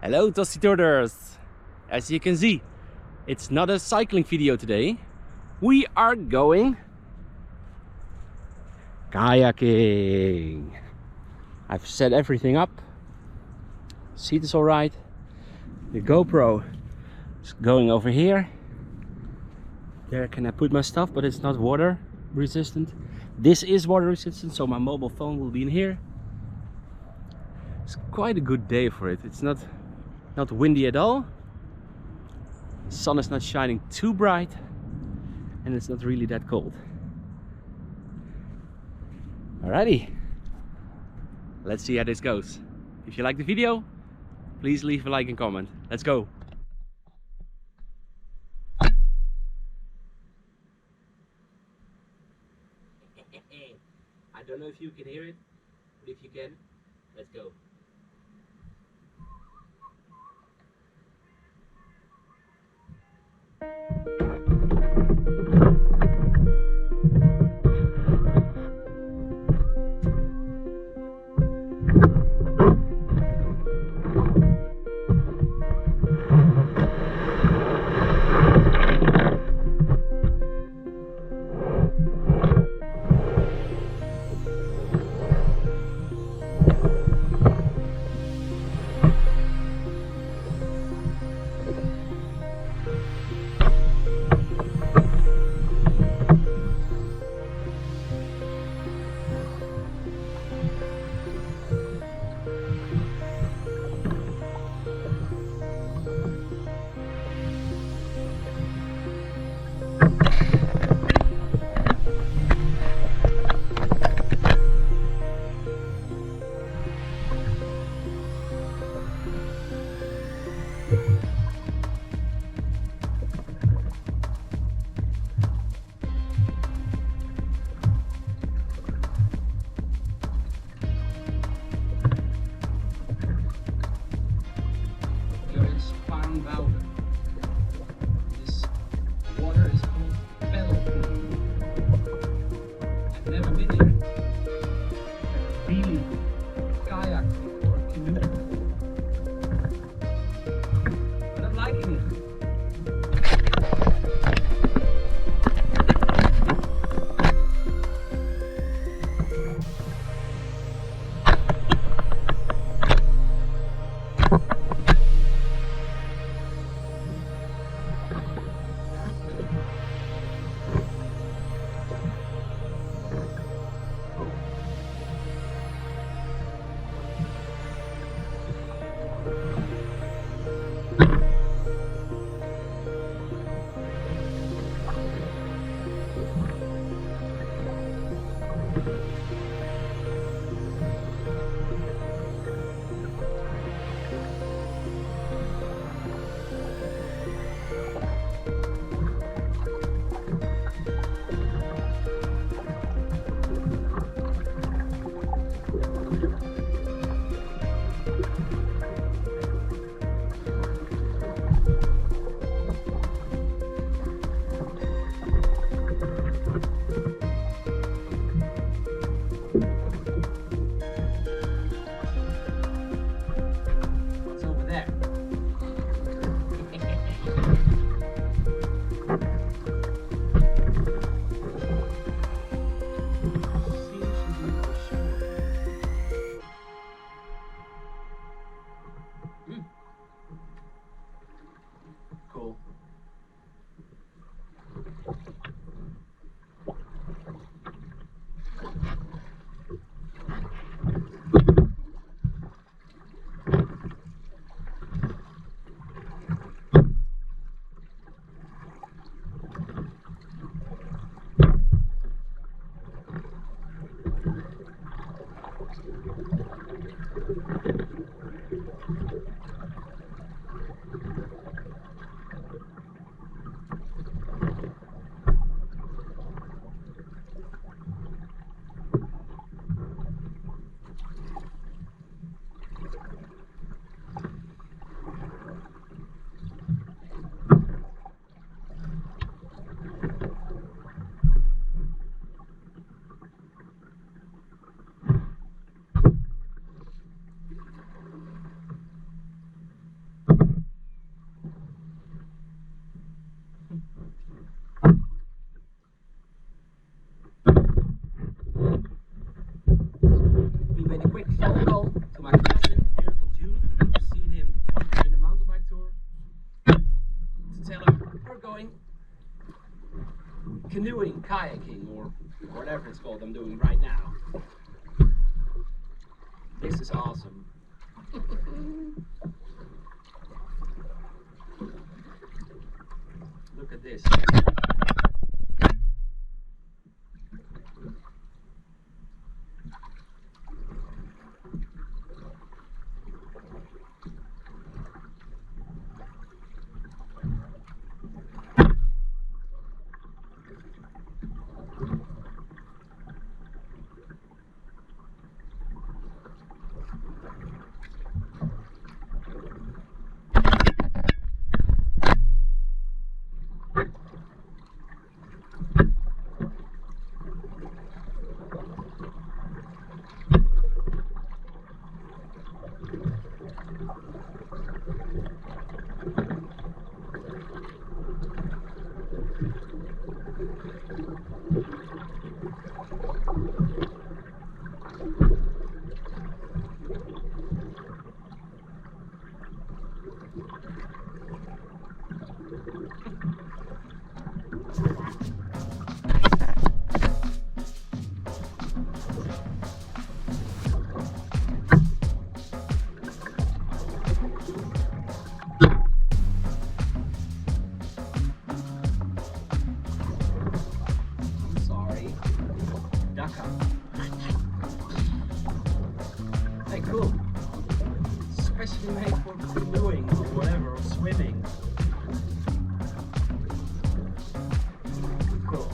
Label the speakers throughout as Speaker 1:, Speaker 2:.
Speaker 1: Hello TostieTours! As you can see, it's not a cycling video today. We are going kayaking. I've set everything up. Seat is alright. The GoPro is going over here. There can I put my stuff, but it's not water resistant. This is water resistant, so my mobile phone will be in here. It's quite a good day for it. It's not windy at all. The sun is not shining too bright, and it's not really that cold. Alrighty, let's see how this goes. If you like the video, please leave a like and comment. Let's go. I don't know if you can hear it, but if you can, let's go. We're going canoeing, kayaking, or whatever it's called I'm doing right now. This is awesome. Look at this. Hey, cool. Especially made for canoeing or whatever, or swimming. Cool.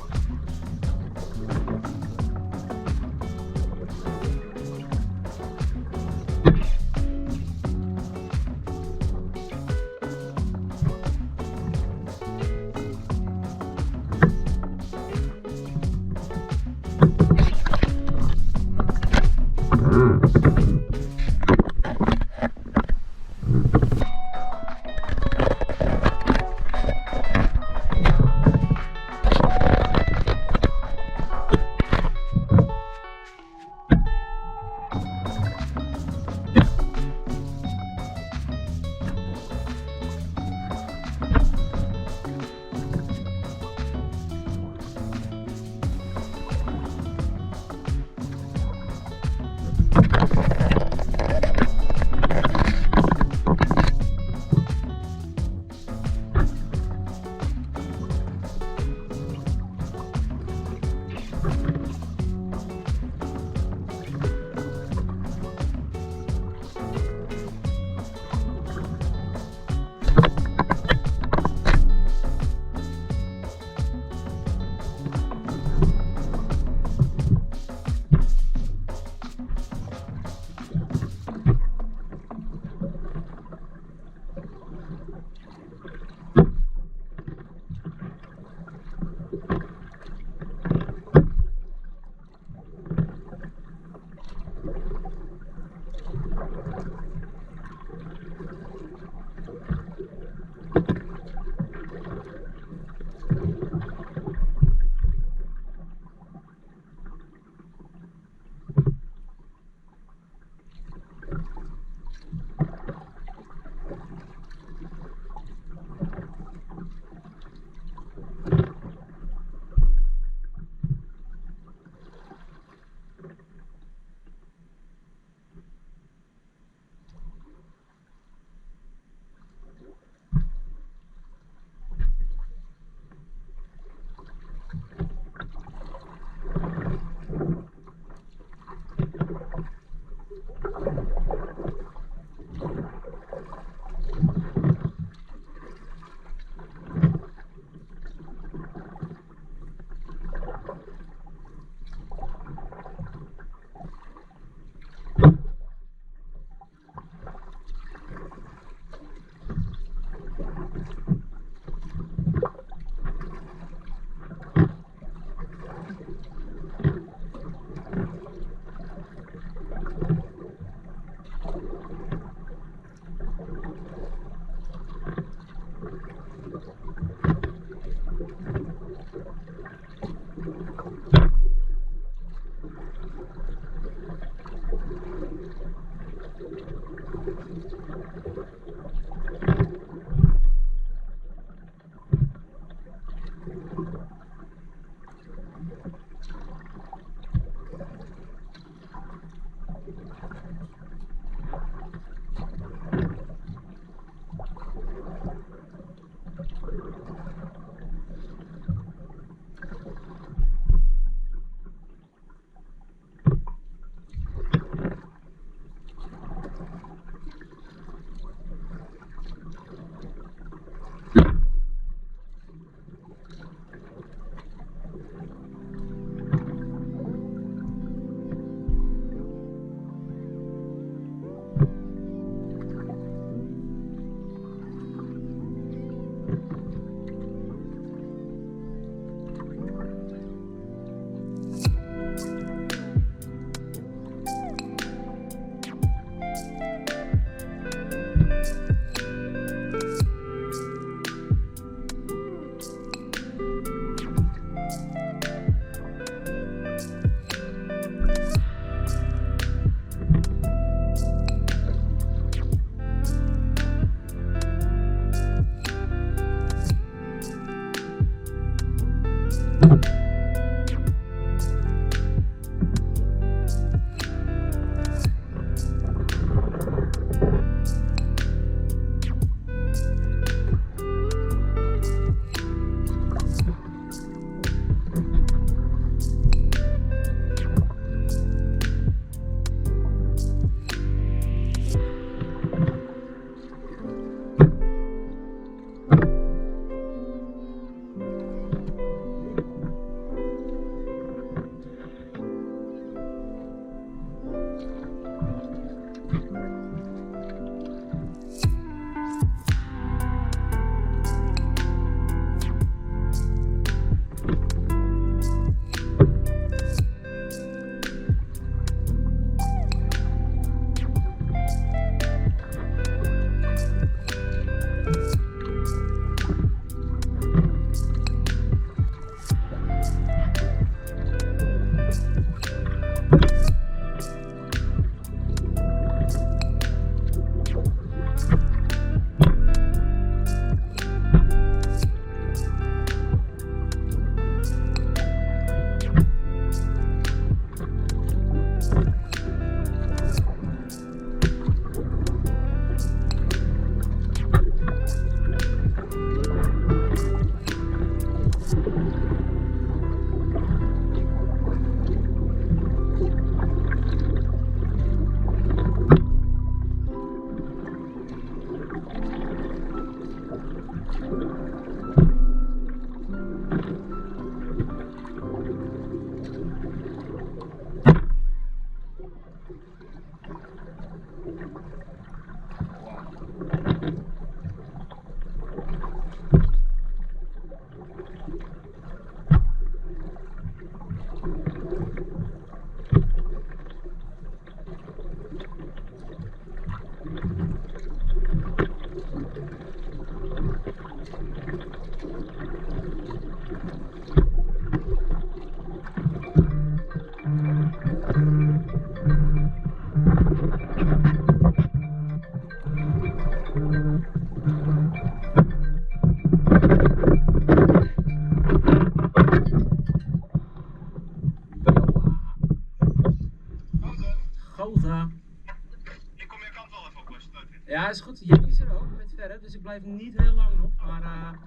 Speaker 1: Ja, is goed. Jenny is er ook met verder, dus ik blijf niet heel lang nog. Maar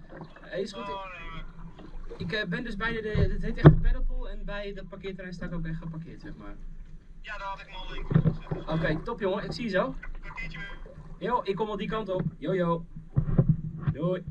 Speaker 1: is goed. Ik ben dus bij het heet echt de Peddelpoel en bij dat parkeerterrein sta ik ook echt geparkeerd, zeg maar.
Speaker 2: Ja, daar had ik me al in kunnen zetten.
Speaker 1: Oké, top jongen, ik zie je zo.
Speaker 2: Kwartiertje weer.
Speaker 1: Jo, ik kom al die kant op. Jojo. Doei.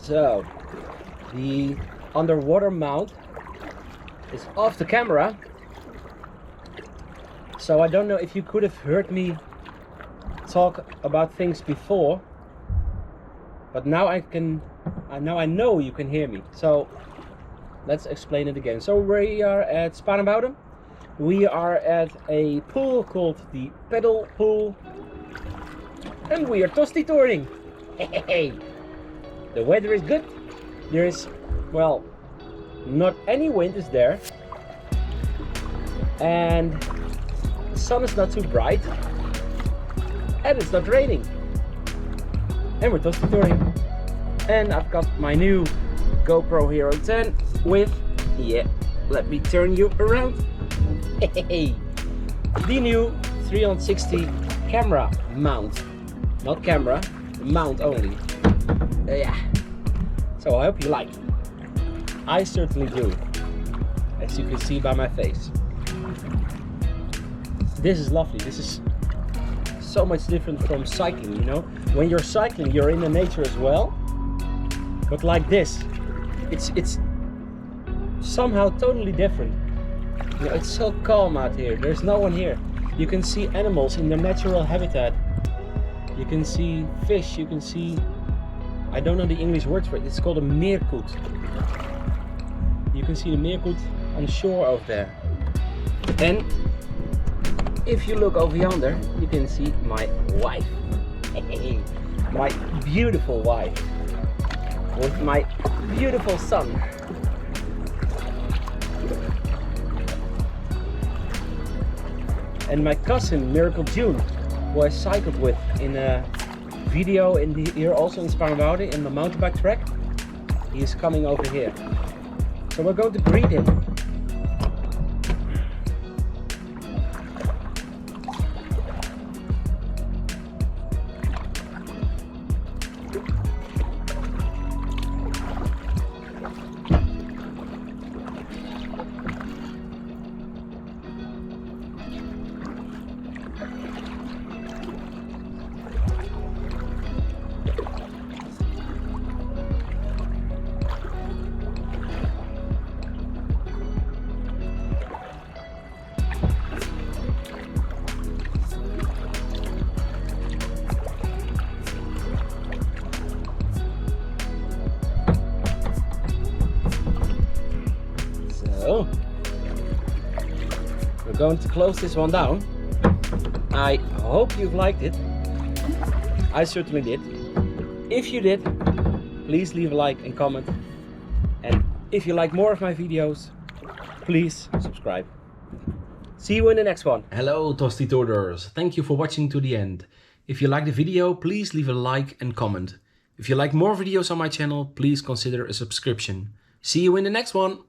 Speaker 1: So, the underwater mount is off the camera. So I don't know if you could have heard me talk about things before, but now I know you can hear me. So let's explain it again. So we are at Spaarnwoude. We are at a pool called the Peddelpoel, and we are TostieTouring. Hey, the weather is good. There is, well, not any wind is there, and the sun is not too bright, and it's not raining, and we're TostieTouring. And I've got my new GoPro Hero 10 with, yeah, let me turn you around. Hey, the new 360 camera mount, not camera, mount only. Yeah, so I hope you like it. I certainly do, as you can see by my face. This is lovely. This is so much different from cycling, you know. When you're cycling, you're in the nature as well, but like this, it's somehow totally different. You know, it's so calm out here. There's no one here. You can see animals in their natural habitat. You can see fish. You can see, I don't know the English word for it. It's called a meerkoet. You can see the meerkoet on the shore over there. And if you look over yonder, you can see my wife. My beautiful wife with my beautiful son. And my cousin Miracle June, who I cycled with in a video here also in Spaarnwoude in the mountain bike track. He is coming over here. So we're going to greet him. So we're going to close this one down. I hope you've liked it. I certainly did. If you did, please leave a like and comment. And if you like more of my videos, please subscribe. See you in the next one. Hello TostieTours. Thank you for watching to the end. If you like the video, please leave a like and comment. If you like more videos on my channel, please consider a subscription. See you in the next one.